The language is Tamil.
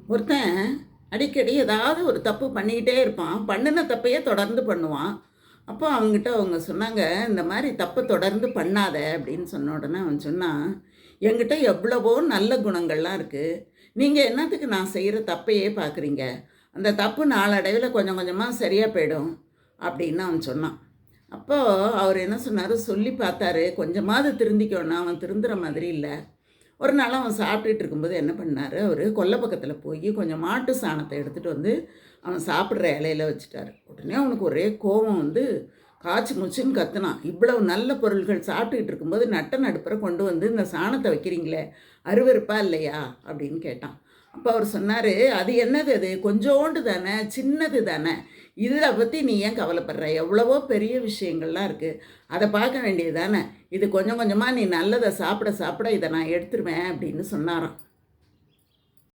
ஒருத்தன் அடிக்கடி ஏதாவது ஒரு தப்பு பண்ணிக்கிட்டே இருப்பான். பண்ணின தப்பையே தொடர்ந்து பண்ணுவான். அப்போ அவங்ககிட்ட அவங்க சொன்னாங்க, "இந்த மாரி தப்ப தொடர்ந்து பண்ணாத" அப்படின்னு சொன்ன உடனே அவன் சொன்னான், "என்கிட்ட எவ்வளவோ நல்ல குணங்கள்லாம் இருக்கு. நீங்க என்னத்துக்கு நான் செய்ற தப்பையே பார்க்குறீங்க? அந்த தப்பு நாளடைவில கொஞ்சம் கொஞ்சமா சரியா போயிடும்" அப்படின்னு அவன் சொன்னான். அப்போ அவரு என்ன சொன்னாரு, சொல்லி பார்த்தாரு. கொஞ்சமாவது திருந்திக்கோன்னா, அவன் திருந்துற மாதிரி இல்ல. ஒரு நாள் அவன் சாப்பிட்டுட்டு இருக்கும்போது என்ன பண்ணாரு, அவரு கொல்லை பக்கத்தில போயி கொஞ்சம் மாட்டு சாணத்த எடுத்துட்டு வந்து, அவன் சாப்பிடுற இலையில வச்சுட்டாரு. உடனே அவனுக்கு ஒரே கோவம் வந்து, காச்சு மூச்சுன்னு கத்துனான். "இவ்வளவு நல்ல பொருள்கள் சாப்பிட்டுக்கிட்டு இருக்கும்போது, நட்ட நடுப்புற கொண்டு வந்து இந்த சாணத்த வைக்கிறீங்களே, அருவருப்பா இல்லையா?" அப்படின்னு கேட்டான். அப்ப அவரு சொன்னாரு, "அது என்னது அது? கொஞ்சோண்டு தானே, சின்னது தானே. இத பத்தி நீ ஏன் கவலைப்படுற? எவ்வளவோ பெரிய விஷயங்கள்லாம் இருக்கு. அத பார்க்க வேண்டியது தானே. இது கொஞ்சம் கொஞ்சமா நீ நல்லத சாப்பிட சாப்பிட இத நான் எடுத்துருவேன்" அப்படின்னு சொன்னாராம்.